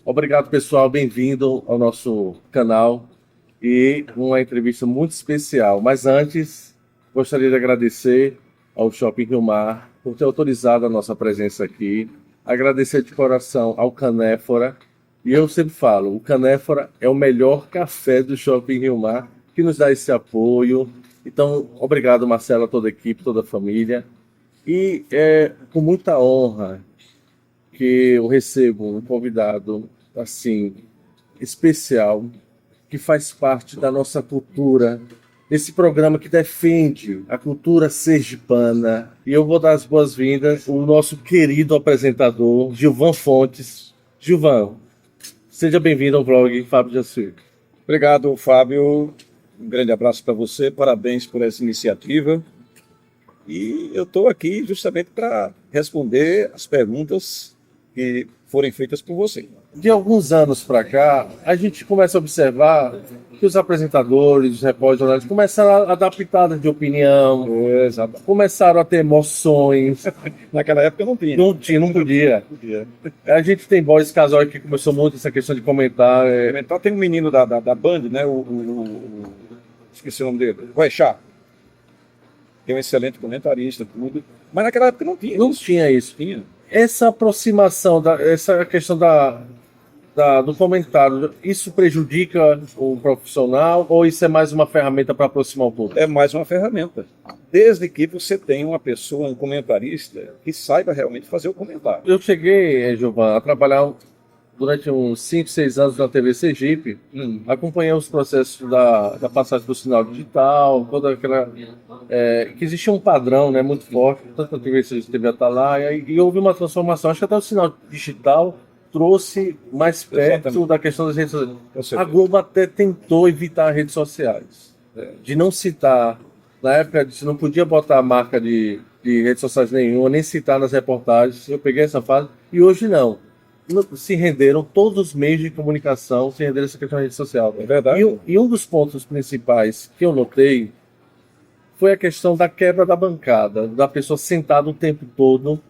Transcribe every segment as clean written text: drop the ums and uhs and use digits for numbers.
Obrigado, pessoal. Bem-vindo ao nosso canal e uma entrevista muito especial. Mas antes, gostaria de agradecer ao Shopping Rio Mar por ter autorizado a nossa presença aqui. Agradecer de coração ao Canéfora. E eu sempre falo, o Canéfora é o melhor café do Shopping Rio Mar, que nos dá esse apoio. Então, obrigado, Marcelo, a toda a equipe, toda a família. E é com muita honra que eu recebo um convidado assim especial que faz parte da nossa cultura, esse programa que defende a cultura sergipana. E eu vou dar as boas-vindas ao nosso querido apresentador Gilvan Fontes. Gilvan, seja bem-vindo ao vlog Fábio de Assuí. Obrigado, Fábio. Um grande abraço para você, parabéns por essa iniciativa. E eu estou aqui justamente para responder as perguntas que forem feitas por você. De alguns anos para cá, a gente começa a observar que os apresentadores, os repórteres, jornalistas começaram a adaptar de opinião, começaram a ter emoções. Naquela época não tinha. Não podia. A gente tem Boris Casoy que começou muito essa questão de comentar. Comentar. Tem um menino da Band, né? Esqueci o nome dele. O Rechá. Que é um excelente comentarista, tudo. Mas naquela época não tinha. Não tinha isso. Tinha. Essa aproximação, essa questão do comentário, isso prejudica o profissional ou isso é mais uma ferramenta para aproximar o público? É mais uma ferramenta. Desde que você tenha uma pessoa, um comentarista, que saiba realmente fazer o comentário. Eu cheguei, Gilvan, a trabalhar durante uns 5, 6 anos na TV Sergipe, acompanhei os processos da passagem do sinal digital, toda aquela... que existia um padrão, né, muito forte, tanto na TV Sergipe, TV Atalaia, e houve uma transformação. Acho que até o sinal digital trouxe mais perto da questão das redes sociais. A Globo até tentou evitar as redes sociais, de não citar. Na época, você não podia botar a marca de redes sociais nenhuma, nem citar nas reportagens. Eu peguei essa fase, e hoje não. Se renderam, todos os meios de comunicação se renderam essa questão da rede social. É verdade. E um dos pontos principais que eu notei foi a questão da quebra da bancada, da pessoa sentada o tempo todo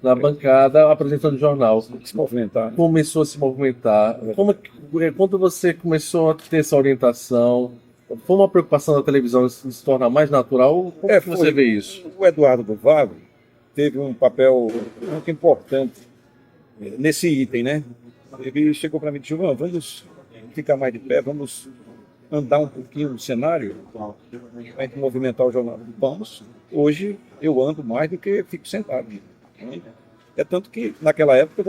na bancada apresentando jornal. Se movimentar. Começou a se movimentar. Quando você começou a ter essa orientação, foi uma preocupação da televisão se tornar mais natural? Como que você vê isso? O Eduardo do Vago teve um papel muito importante nesse item, né? Ele chegou para mim e disse: Gilvan, vamos ficar mais de pé, vamos andar um pouquinho no cenário, a gente movimentar o jornal. Vamos. Hoje eu ando mais do que fico sentado. É tanto que naquela época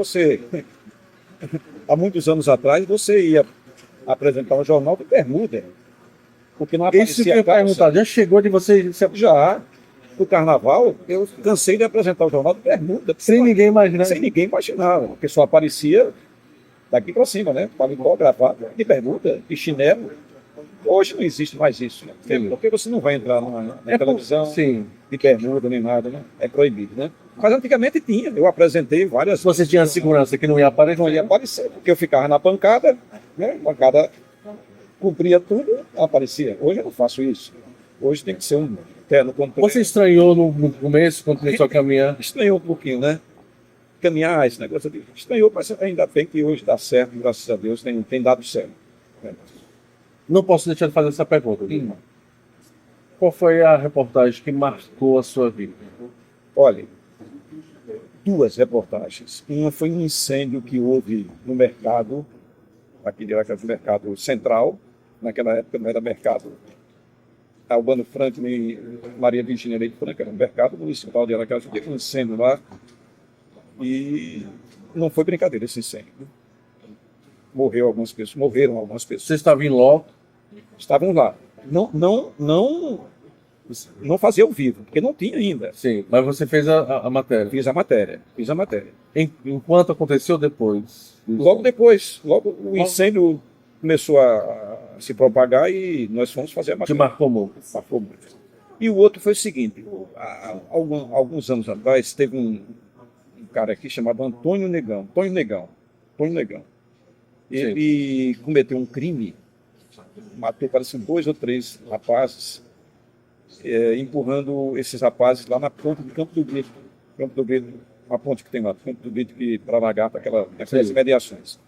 há muitos anos atrás, você ia apresentar um jornal de bermuda, porque não aparecia. Isso que eu ia perguntar, já chegou de você? Já. No carnaval, eu cansei de apresentar o jornal de bermuda. Sem ninguém imaginar. Sem ninguém imaginar, porque só aparecia daqui para cima, né? Paletó, gravata, de bermuda, de chinelo. Hoje não existe mais isso, né? Porque você não vai entrar na televisão de bermuda nem nada, né? É proibido, né? Mas antigamente tinha, eu apresentei várias... Você tinha segurança que não ia aparecer? Não ia aparecer, porque eu ficava na bancada, né? A bancada cumpria tudo, aparecia. Hoje eu não faço isso. Hoje tem que ser um terno completo. Você estranhou no começo, quando começou a caminhar? Estranhou um pouquinho, né? Caminhar, esse negócio ali. Estranhou, mas ainda bem que hoje dá certo, graças a Deus, tem dado certo. Não posso deixar de fazer essa pergunta. Qual foi a reportagem que marcou a sua vida? Olha, 2 reportagens. Uma foi um incêndio que houve no mercado, aqui de Aracaju, mercado central. Naquela época não era mercado Albano Franklin e Maria Virgínia Leite Franca, era um mercado municipal de Aracaju. Teve um incêndio lá e não foi brincadeira esse incêndio. Morreram algumas pessoas. Você estava em loco? Estavam lá. Não fazia ao vivo, porque não tinha ainda. Sim, mas você fez a matéria. Fiz a matéria. Enquanto aconteceu depois? Logo depois, o incêndio começou a se propagar e nós fomos fazer a matéria. Que marcou muito. Marcou muito. E o outro foi o seguinte: alguns anos atrás teve um cara aqui chamado Antônio Negão. Ele cometeu um crime, matou, parece, 2 ou 3 rapazes, empurrando esses rapazes lá na ponte do Campo do Grito. Campo do Grito, uma ponte que tem lá, Campo do Grito, para Lagarta, aquelas mediações.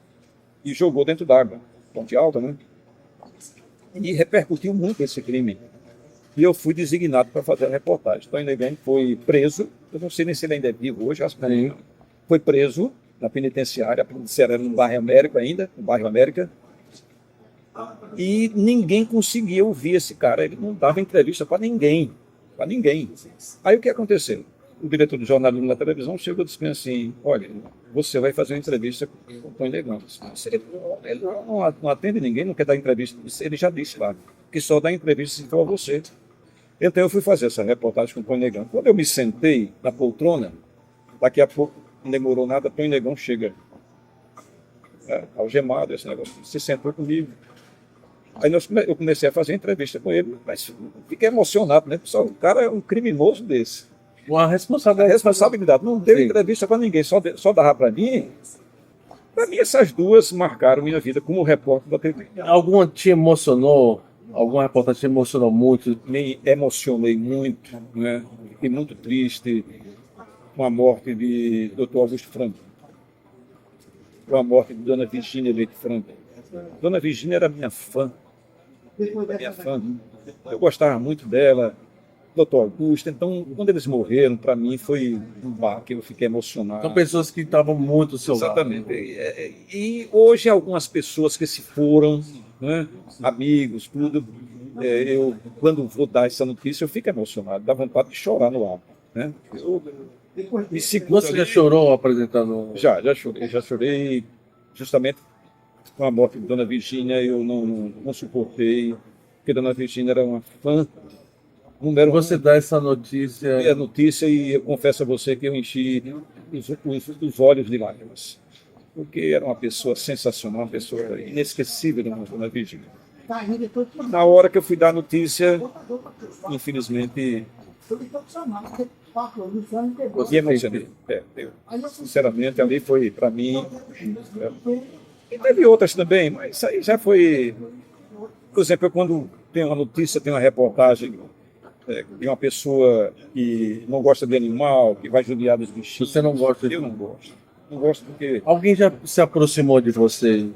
e jogou dentro d'água, Ponte Alta, né? E repercutiu muito esse crime. E eu fui designado para fazer a reportagem. Tony Negão foi preso, eu não sei nem se ele ainda é vivo hoje, acho que não. Foi preso na penitenciária, a penitenciária era no bairro América ainda, no bairro América, e ninguém conseguia ouvir esse cara, ele não dava entrevista para ninguém, para ninguém. Aí o que aconteceu? O diretor do jornalismo da televisão chegou e disse assim, olha, você vai fazer uma entrevista com o Tony Negão. Ele não atende ninguém, não quer dar entrevista, ele já disse lá, que só dá entrevista se for a você. Então eu fui fazer essa reportagem com o Tony Negão. Quando eu me sentei na poltrona, daqui a pouco, não demorou nada, Tony Negão chega algemado, esse negócio, se sentou comigo. Aí eu comecei a fazer entrevista com ele, mas fiquei emocionado, né? Só, o cara é um criminoso desse. Uma responsabilidade. A responsabilidade, não deu entrevista para ninguém, só dava para mim. Para mim, essas duas marcaram minha vida como repórter da TV. Alguma te emocionou? Alguma reportagem te emocionou muito? Me emocionei muito, né? Fiquei muito triste com a morte de Dr. Augusto Franco, com a morte de Dona Virgínia Leite Franco. Dona Virgínia era minha fã. Eu gostava muito dela, Dr. Augusto. Então, quando eles morreram, para mim foi um baque, eu fiquei emocionado. São pessoas que estavam muito ao seu lado. Exatamente. E hoje algumas pessoas que se foram, né, amigos, tudo, eu quando vou dar essa notícia eu fico emocionado, dá vontade de chorar no ar, né? Eu me seguro. Você já chorou apresentando? Já chorei, justamente com a morte de Dona Virgínia, eu não suportei, porque Dona Virgínia era uma fã. Você dá essa notícia? É a notícia e eu confesso a você que eu enchi os olhos de lágrimas, porque era uma pessoa sensacional, uma pessoa inesquecível, Dona Virgínia. Na hora que eu fui dar a notícia, infelizmente, me emocionei. Sinceramente, ali foi, para mim... E teve outras também, mas isso aí já foi... Por exemplo, eu, quando tem uma notícia, tem uma reportagem de uma pessoa que não gosta de animal, que vai judiar dos bichinhos. Você não gosta de... Eu não gosto. Não gosto porque... Alguém já se aproximou de você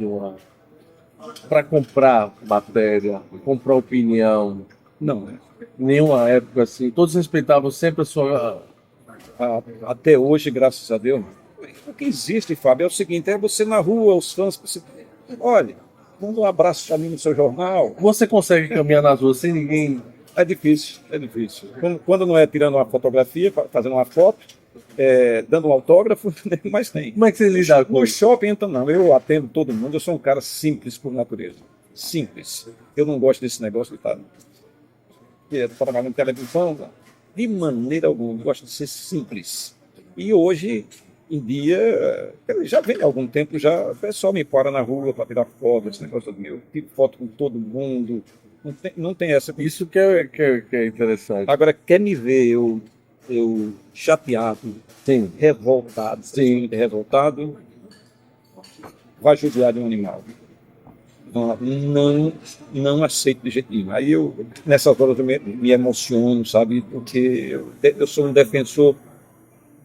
para comprar matéria, comprar opinião? Não, né? Nenhuma época assim. Todos respeitavam sempre a sua... Até hoje, graças a Deus. O que existe, Fábio, é o seguinte, é você na rua, os fãs, você... Olha, manda um abraço para mim no seu jornal. Você consegue caminhar nas ruas sem ninguém? É difícil, é difícil. Quando não é tirando uma fotografia, fazendo uma foto, dando um autógrafo, mas tem. Como é que você lida com No isso? shopping, então, não. Eu atendo todo mundo, eu sou um cara simples por natureza. Simples. Eu não gosto desse negócio de estar trabalhando em televisão, de maneira alguma. Eu gosto de ser simples. E hoje em dia, já vem há algum tempo, já o pessoal me para na rua para tirar foto, esse negócio do meu. Tiro foto com todo mundo. Não tem essa. Isso que é interessante. Agora, quer me ver eu chateado, Sim. revoltado, Sim. Revoltado, vai judiar de um animal. Não aceito de jeito nenhum. Aí eu, nessas horas, eu me emociono, sabe? Porque eu sou um defensor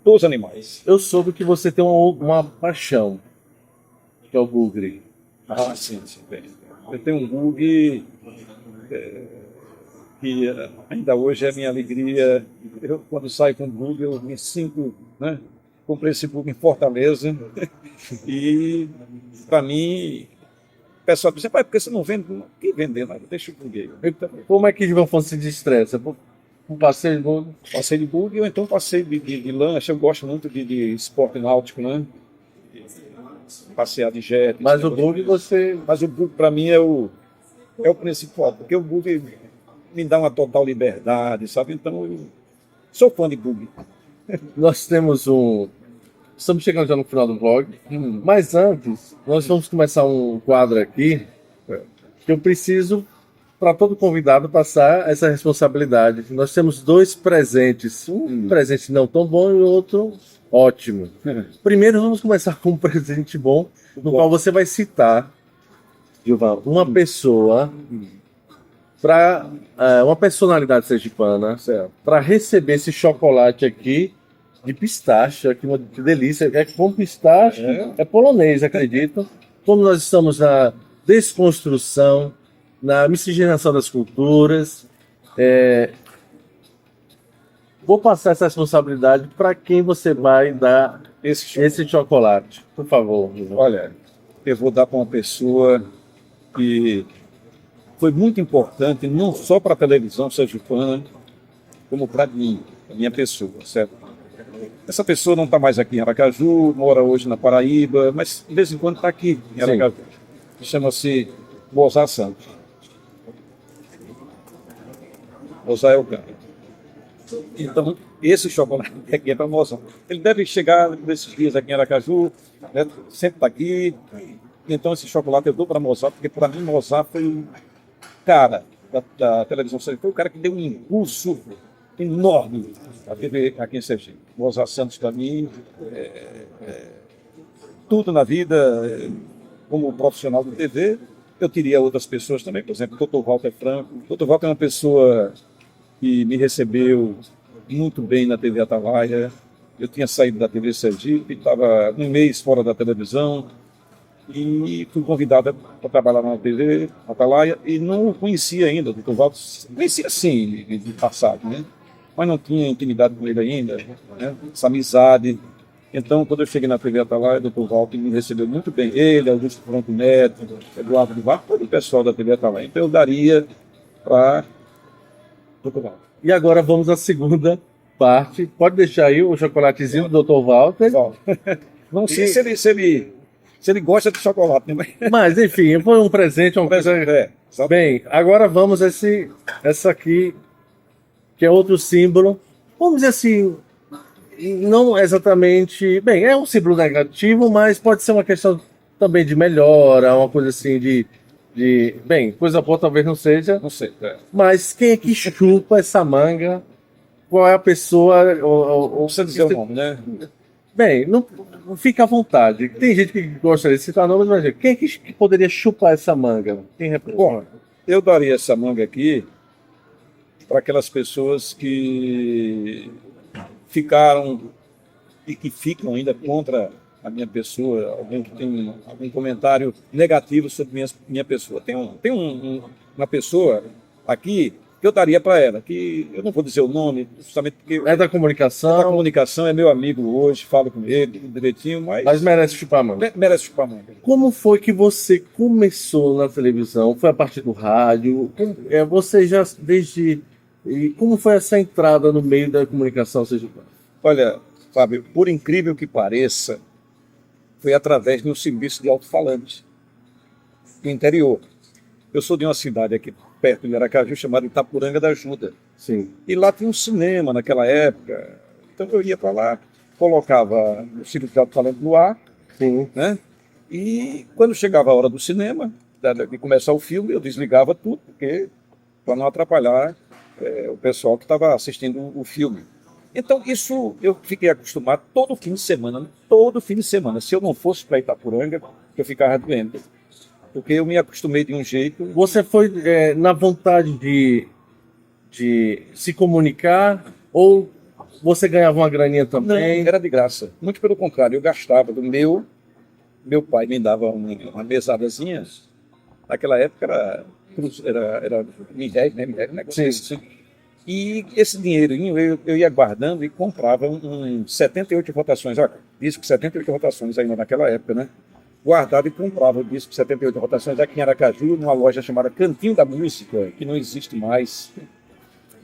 dos animais. Eu soube que você tem uma paixão, que é o bugre. Ah, sim, bem. Eu tenho um bug que ainda hoje é a minha alegria. Eu, quando saio com o bug, eu me sinto, né? Comprei esse bug em Fortaleza e, para mim, o pessoal diz, pai, por que você não vende? Não, que vender, mas deixa o bug aí. Como é que Ivan Fonte se destressa? Um passeio de bug? Passeio de bug ou então passeio de lancha. Eu gosto muito de esporte náutico, né? Passear de jet. Mas o bug você... Mas o bug para mim é o principal, porque o bug me dá uma total liberdade, sabe? Então eu sou fã de bug. Nós temos Estamos chegando já no final do vlog, mas antes, nós vamos começar um quadro aqui, que eu preciso, para todo convidado, passar essa responsabilidade. Nós temos dois presentes, um presente não tão bom e o outro ótimo. Primeiro, vamos começar com um presente bom, no qual você vai citar, Gilvan, uma pessoa, uma personalidade sergipana, para receber esse chocolate aqui, de pistache, que delícia, com pistache, é polonês, acredito. como nós estamos na desconstrução, na miscigenação das culturas, vou passar essa responsabilidade para quem você vai dar esse chocolate, por favor. Olha, eu vou dar para uma pessoa que foi muito importante, não só para a televisão sergipana, como para mim, a minha pessoa, certo? Essa pessoa não está mais aqui em Aracaju, mora hoje na Paraíba, mas de vez em quando está aqui em Aracaju. Chama-se Mozart Santos. Mozart é o cara. Então, esse chocolate aqui é para Mozart. Ele deve chegar nesses dias aqui em Aracaju, né? Sempre está aqui. Então, esse chocolate eu dou para Mozart, porque para mim Mozart foi o cara da televisão sergipana, foi o cara que deu um impulso enorme à TV aqui em Sergipe. Mozart Santos, para mim, tudo na vida, como profissional de TV. Eu teria outras pessoas também, por exemplo, o Dr. Walter Franco. O Dr. Walter é uma pessoa que me recebeu muito bem na TV Atalaia. Eu tinha saído da TV Sergipe, estava um mês fora da televisão e fui convidado para trabalhar na TV Atalaia e não o conhecia ainda, o Dr. Walter. Conhecia sim, de passado, né? Mas não tinha intimidade com ele ainda, né? Essa amizade. Então, quando eu cheguei na TV Atalaia, o Dr. Walter me recebeu muito bem. Ele, Augusto Franco Neto, Eduardo de Vargas, todo o pessoal da TV Atalaia. Então, eu daria para o Dr. Walter. E agora vamos à segunda parte. Pode deixar aí o chocolatezinho do Dr. Walter. Não sei se ele gosta de chocolate, né? Mas, enfim, foi um presente, uma coisa... Bem, agora vamos a essa aqui, que é outro símbolo. Vamos dizer assim, não exatamente... Bem, é um símbolo negativo, mas pode ser uma questão também de melhora, uma coisa assim bem, coisa boa talvez não seja. Não sei. Mas quem é que chupa essa manga? Qual é a pessoa... Não precisa dizer o nome, né? Bem, não fica à vontade. Tem gente que gosta de citar nomes, mas quem é que poderia chupar essa manga? Bom, eu daria essa manga aqui para aquelas pessoas que ficaram e que ficam ainda contra a minha pessoa, alguém que tem algum comentário negativo sobre minha pessoa. Tem uma pessoa aqui que eu daria para ela, que eu não vou dizer o nome, justamente porque... É da comunicação? É da comunicação, é meu amigo hoje, falo com ele direitinho, mas merece chupar a manga. Merece chupar a manga. Como foi que você começou na televisão? Foi a partir do rádio? Você já desde... E como foi essa entrada no meio da comunicação sergipana? Olha, Fábio, por incrível que pareça, foi através do serviço de alto-falante do interior. Eu sou de uma cidade aqui perto de Aracaju chamada Itapuranga da Ajuda. Sim. E lá tinha um cinema naquela época. Então eu ia para lá, colocava o serviço de alto-falante no ar. Sim. Né? E quando chegava a hora do cinema, de começar o filme, eu desligava tudo, porque para não atrapalhar o pessoal que estava assistindo o filme. Então, isso eu fiquei acostumado todo fim de semana. Se eu não fosse para Itapuranga, eu ficava doente. Porque eu me acostumei de um jeito. Você foi na vontade de se comunicar ou você ganhava uma graninha também? Não, era de graça. Muito pelo contrário, eu gastava do meu pai me dava uma mesadazinha. Naquela época era R$10, né? Negócio. E esse dinheirinho eu ia guardando e comprava 78 rotações. Olha, disco 78 rotações ainda naquela época, né? Guardado e comprava o disco 78 rotações aqui em Aracaju, numa loja chamada Cantinho da Música, que não existe mais.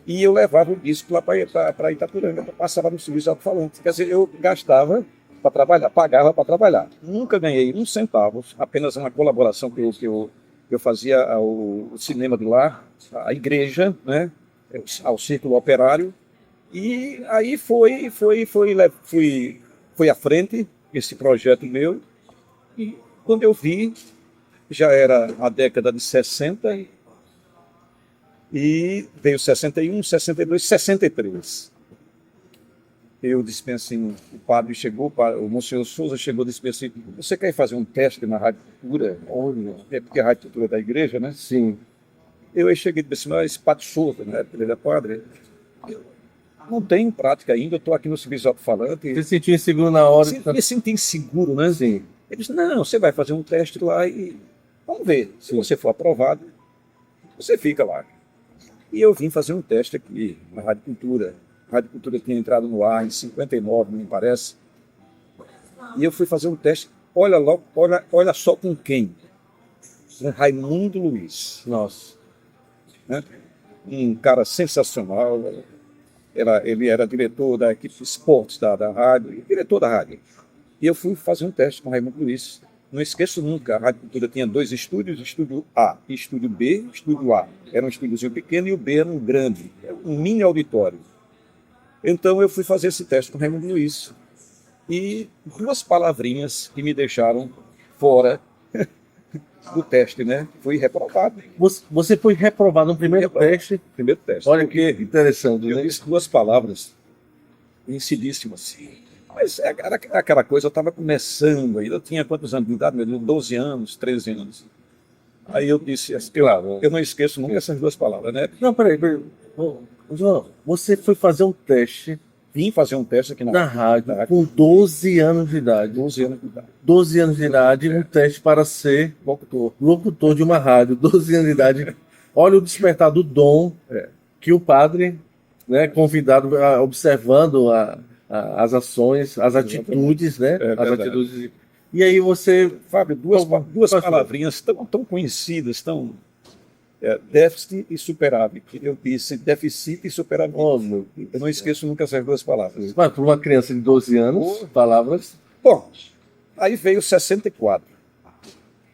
E eu levava o disco lá para Itapuranga, passava no serviço de alto-falante. Quer dizer, eu gastava para trabalhar, pagava para trabalhar. Nunca ganhei um centavo, apenas uma colaboração que eu fazia ao cinema de lá, à igreja, né? Ao Círculo Operário, e aí fui à frente esse projeto meu, e quando eu vi, já era a década de 60, e veio 61, 62, 63. Eu disse assim, o padre chegou, o Monsenhor Souza chegou e disse assim, você quer fazer um teste na Rádio Cultura? É porque a Rádio Cultura é da igreja, né? Sim. Eu cheguei e disse, mas Padre Souza, né? Ele é padre. Eu não tenho prática ainda, eu estou aqui no serviço de alto-falante. Você se sentiu inseguro na hora? Me senti inseguro, né? Sim. Ele disse, não, você vai fazer um teste lá e vamos ver. Se você for aprovado, você fica lá. E eu vim fazer um teste aqui na Rádio Cultura. A Rádio Cultura tinha entrado no ar em 59, me parece. E eu fui fazer um teste, olha só com quem? Com Raimundo Luiz. Nossa. Né? Um cara sensacional. Ele era diretor da equipe de esportes da rádio, diretor da rádio. E eu fui fazer um teste com Raimundo Luiz. Não esqueço nunca, a Rádio Cultura tinha 2 estúdios, estúdio A e estúdio B. Estúdio A era um estúdiozinho pequeno e o B era um grande, um mini auditório. Então eu fui fazer esse teste com Raimundo Luiz. E 2 palavrinhas que me deixaram fora do teste, né? Fui reprovado. Você foi reprovado no primeiro teste. Primeiro teste. Olha que interessante, Eu né? disse 2 palavras incidíssimas. Mas era aquela coisa, eu estava começando ainda. Eu tinha quantos anos de idade? Meu Deus, 12 anos, 13 anos. Aí eu disse, eu não esqueço nunca essas 2 palavras, né? Não, peraí. Ô, João, você foi fazer um teste Vim fazer um teste aqui na rádio na com 12 anos de idade. 12 anos de idade. 12 anos de idade, um teste para ser locutor de uma rádio. 12 anos de idade. Olha o despertar do dom que o padre, né, convidado, observando as ações, as atitudes, né? As atitudes. E aí você. Fábio, duas palavrinhas tão conhecidas, déficit e superávit. Eu disse deficit e superávit. Oh, eu não esqueço nunca essas 2 palavras. Mas para uma criança de 12 anos, palavras. Bom, aí veio 64.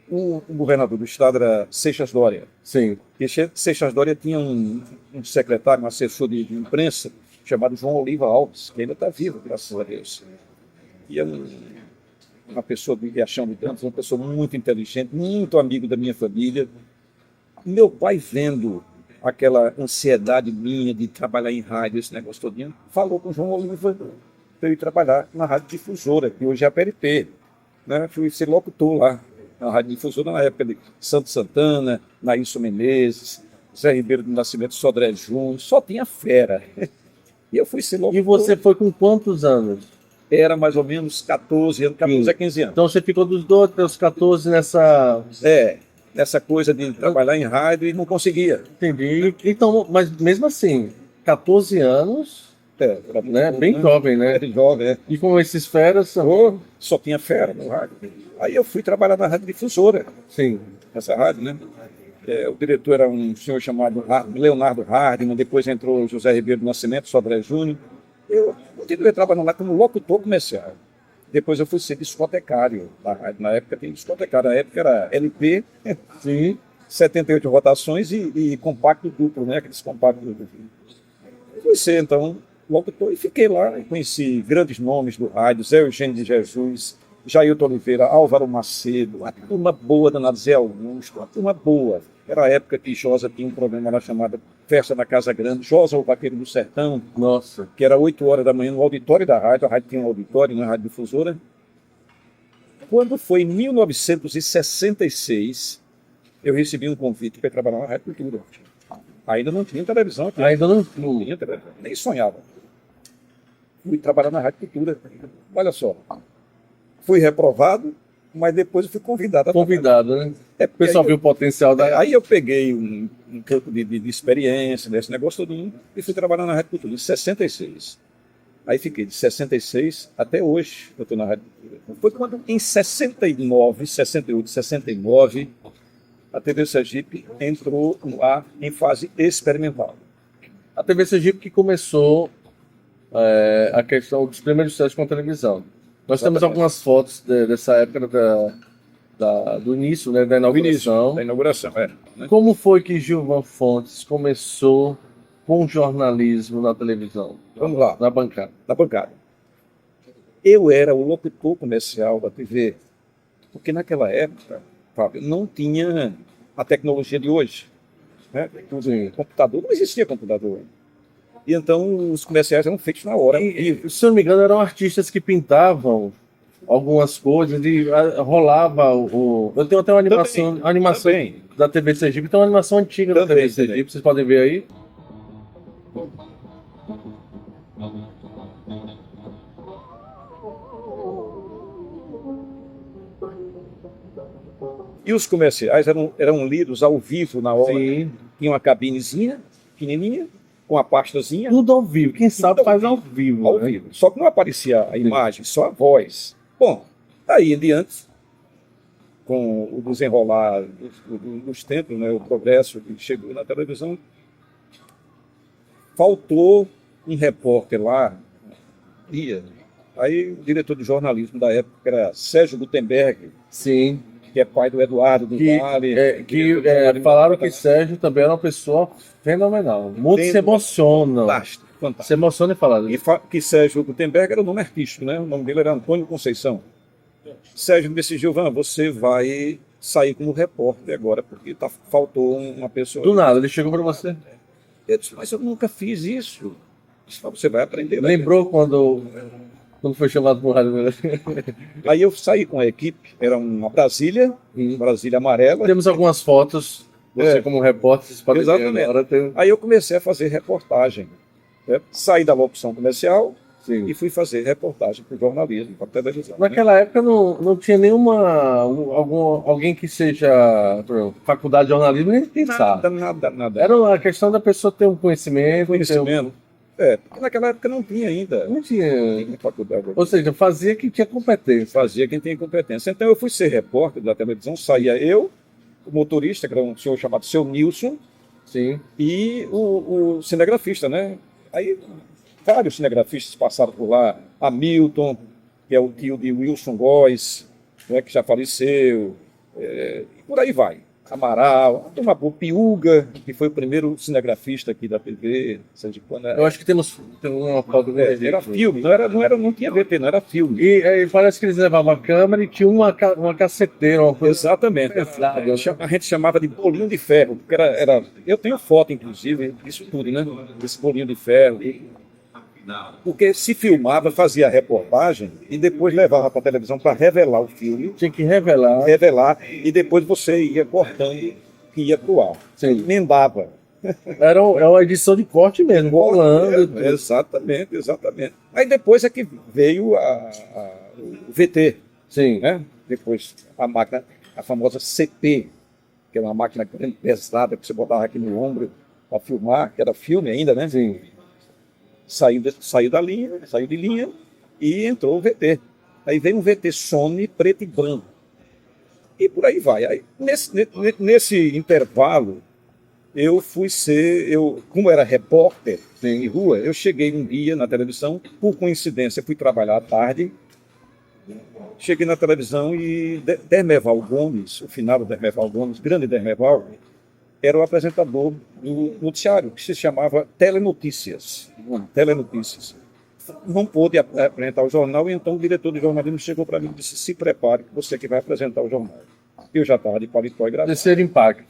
O governador do estado era Seixas Dória. Sim. E Seixas Dória tinha um secretário, um assessor de imprensa, chamado João Oliva Alves, que ainda está vivo, graças a Deus. E é uma pessoa de Riachão de Dantas, uma pessoa muito inteligente, muito amigo da minha família. Meu pai, vendo aquela ansiedade minha de trabalhar em rádio, esse negócio todinho, falou com o João Oliva para eu ir trabalhar na Rádio Difusora, que hoje é a PLP. Né? Fui ser locutor lá na Rádio Difusora, na época de Santo Santana, Nailson Menezes, Zé Ribeiro do Nascimento, Sodré Júnior, só tinha fera. E eu fui ser locutor. E você foi com quantos anos? Era mais ou menos 14 anos, 14 a 15 anos. Então você ficou dos 12 até os 14 nessa. Nessa coisa de trabalhar em rádio e não conseguia. Entendi. Então, mas mesmo assim, 14 anos, né? Bem jovem, né? Era jovem, E com esses feras. Só tinha fera no rádio. Aí eu fui trabalhar na Rádio Difusora. Sim. Essa rádio, né? O diretor era um senhor chamado Leonardo Hardman, depois entrou José Ribeiro do Nascimento, Sodré Júnior. Eu continuei trabalhando lá como locutor comercial. Depois eu fui ser discotecário da rádio. Na época tem discotecário, na época era LP, Sim. 78 rotações e compacto duplo, né? Aqueles compactos duplos. Fui ser, então, locutor e fiquei lá e conheci grandes nomes do rádio, Zé Eugênio de Jesus, Jailton Oliveira, Álvaro Macedo, uma turma boa danada, Zé Augusto, uma turma boa. Era a época que Josa tinha um programa lá chamado Festa na Casa Grande, Josa, o Vaqueiro do Sertão. Nossa. Que era 8 horas da manhã no auditório da rádio, a rádio tinha um auditório na Rádio Difusora. Quando foi em 1966, eu recebi um convite para trabalhar na Rádio Cultura. Ainda não tinha televisão aqui. Ainda não tinha televisão, nem sonhava. Fui trabalhar na Rádio Cultura. Olha só, fui reprovado, mas depois eu fui convidado. Convidado, né? O pessoal viu o potencial da. Aí eu peguei um campo de experiência, nesse negócio todo, e fui trabalhar na Rádio Cultura em 66. Aí fiquei de 66 até hoje, eu estou na Rádio Cultura. Foi quando, em 69, 68, 69, a TV Sergipe entrou no ar em fase experimental. A TV Sergipe que começou a questão dos primeiros testes com a televisão. Nós temos algumas fotos dessa época do início, né, da inauguração. Da inauguração, né? Como foi que Gilvan Fontes começou com jornalismo na televisão? Vamos lá. Na bancada. Na bancada. Eu era o locutor comercial da TV, porque naquela época, Fábio, não tinha a tecnologia de hoje. Né? Computador, não existia computador. E então os comerciais eram feitos na hora. Se eu não me engano, eram artistas que pintavam algumas coisas e rolava eu tenho até uma animação da TV Sergipe, tem uma animação antiga da TV Sergipe, vocês podem ver aí. E os comerciais eram lidos ao vivo na hora. Sim. Tinha uma cabinezinha, pequenininha, com a pastazinha. Tudo ao vivo. Quem sabe Tudo faz ao vivo. Ao né? vivo. Só que não aparecia a imagem, só a voz. Bom, daí em diante, com o desenrolar dos tempos, né, o progresso que chegou na televisão, faltou um repórter lá, aí o diretor de jornalismo da época era Sérgio Gutenberg, Sim. que é pai do Eduardo do Vale. Falaram que Sérgio também era uma pessoa fenomenal. Muitos se emocionam. Fantástico, fantástico. Se emociona em falar E disso. que Sérgio Gutenberg era o nome artístico, né? O nome dele era Antônio Conceição. Sérgio me disse, Gilvan, você vai sair como repórter agora, porque faltou uma pessoa. Do nada, ele chegou para você. Eu disse, mas eu nunca fiz isso. Eu disse, você vai aprender. Lembrou quando foi chamado por rádio? Aí eu saí com a equipe, era uma Brasília amarela. Temos algumas fotos, você como repórter, vocês podem ver Exatamente. agora. Aí eu comecei a fazer reportagem. Né? Saí da locução comercial e fui fazer reportagem para o jornalismo, para a televisão. Naquela época não tinha alguém que seja por exemplo, faculdade de jornalismo, nem pensar. Nada. Era a questão da pessoa ter um conhecimento. Porque naquela época não tinha ainda. Não tinha. Faculdade. Ou seja, fazia quem tinha competência. Fazia quem tinha competência. Então eu fui ser repórter da televisão, saía eu, o motorista, que era um senhor chamado Seu Nilson, Sim. e o cinegrafista, né? Aí vários cinegrafistas passaram por lá. Hamilton, que é o tio de Wilson Góes, né, que já faleceu, e por aí vai. Amaral, uma Piuga, que foi o primeiro cinegrafista aqui da TV sergipana. Eu acho que tem uma foto dele. Era filme, não tinha VT, não era filme. E parece que eles levavam a câmera e tinha uma caceteira, uma coisa. Exatamente. A gente chamava de bolinho de ferro, porque eu tenho foto, inclusive, disso tudo, né? Desse bolinho de ferro. Porque se filmava, fazia a reportagem e depois levava para a televisão para revelar o filme. Tinha que revelar. E depois você ia cortando que ia pro ar. Sim. Emendava. Era uma edição de corte mesmo, rolando. Exatamente. Aí depois é que veio o VT. Sim. Né? Depois a máquina, a famosa CP, que é uma máquina grande, pesada, que você botava aqui no ombro para filmar, que era filme ainda, né? Sim. Saiu de linha e entrou o VT. Aí veio um VT Sony preto e branco. E por aí vai. Aí, nesse intervalo, como era repórter em rua, eu cheguei um dia na televisão, por coincidência, fui trabalhar à tarde. Cheguei na televisão e Dermeval Gomes, o finado Dermeval Gomes, grande Dermeval, era o apresentador do noticiário, que se chamava Telenotícias. Não pôde apresentar o jornal, e então o diretor de jornalismo chegou para mim e disse, se prepare, que você que vai apresentar o jornal. Eu já estava de paletó e gravata. Terceiro impacto.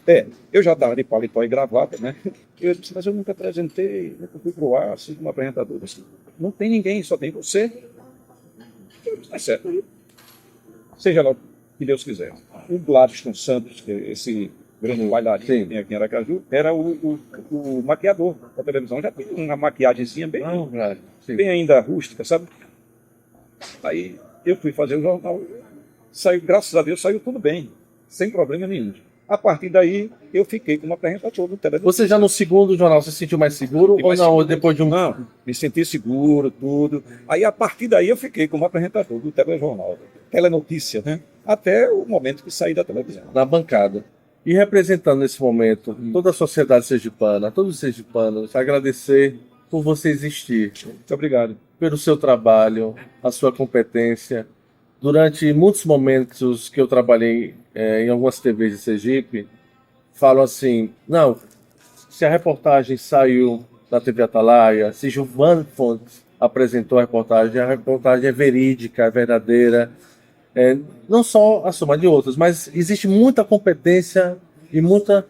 Eu já estava de paletó e gravata, né? Eu disse, mas eu nunca apresentei, nunca fui pro ar, assim, como apresentador. Eu disse, não tem ninguém, só tem você. Eu disse, é certo. Seja lá o que Deus quiser. O Gladstone Santos, que é esse grande bailarino que tem aqui em Aracaju, era o maquiador da televisão. Já tinha uma maquiagemzinha bem ainda rústica, sabe? Aí eu fui fazer o jornal, graças a Deus saiu tudo bem, sem problema nenhum. A partir daí, eu fiquei como apresentador do televisão. Você já no segundo jornal, você se sentiu mais seguro ou não? Seguro, depois de um... Não, me senti seguro, tudo. Aí, a partir daí, eu fiquei como apresentador do telejornal, Telenotícia, né? Até o momento que saí da televisão. Na bancada. E representando nesse momento toda a sociedade sergipana, todos os sergipanos, agradecer por você existir. Muito obrigado. Pelo seu trabalho, a sua competência. Durante muitos momentos que eu trabalhei em algumas TVs de Sergipe, falam assim, não, se a reportagem saiu da TV Atalaia, se Gilvan Fontes apresentou a reportagem é verídica, é verdadeira. Não só a soma de outros, mas existe muita competência e muita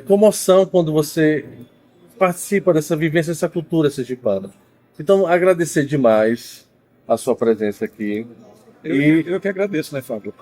comoção quando você participa dessa vivência, dessa cultura sergipana. Então, agradecer demais a sua presença aqui. Eu que agradeço, né, Fábio?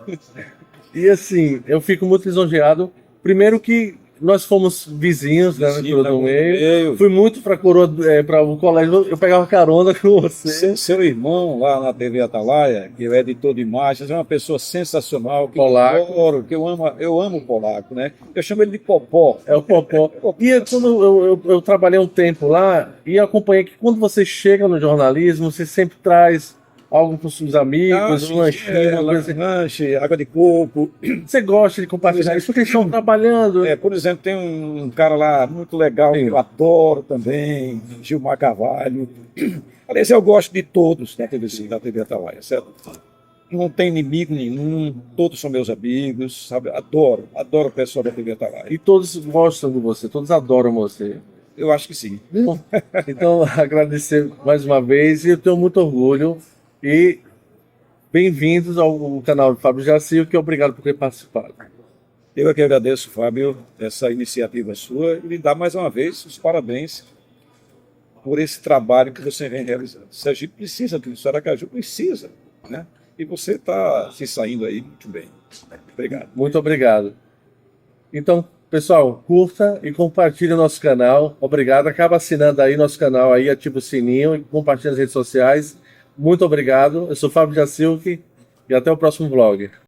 E assim, eu fico muito lisonjeado. Primeiro que nós fomos vizinhos, né, na Vizinho, Coroa do né, Meio. Fui muito para para o colégio, eu pegava carona com você. Seu irmão lá na TV Atalaia, que é editor de imagens, é uma pessoa sensacional, que Polaco. eu adoro, que eu amo o polaco, né? Eu chamo ele de Popó. É o Popó. E quando eu trabalhei um tempo lá e acompanhei que quando você chega no jornalismo, você sempre traz algo para os seus amigos, um lanchinho, uma coisa assim. Lanche, água de coco. Você gosta de compartilhar isso porque eles estão trabalhando. Por exemplo, tem um cara lá muito legal que eu adoro também, Gilmar Carvalho. Aliás, eu gosto de todos da TV Atalaia, certo? Não tem inimigo nenhum, todos são meus amigos, sabe? Adoro o pessoal da TV Atalaia. E todos gostam de você, todos adoram você. Eu acho que sim. Então, agradecer mais uma vez e eu tenho muito orgulho. E bem-vindos ao canal do Fábio Jacil, que obrigado por ter participado. Eu é que agradeço, Fábio, essa iniciativa sua e lhe dar mais uma vez os parabéns por esse trabalho que você vem realizando. Sergipe precisa disso, Aracaju precisa, né? E você está se saindo aí muito bem. Obrigado. Muito obrigado. Então, pessoal, curta e compartilhe o nosso canal. Obrigado. Acaba assinando aí nosso canal, aí, ativa o sininho e compartilha nas redes sociais. Muito obrigado. Eu sou Fábio Jacilque e até o próximo vlog.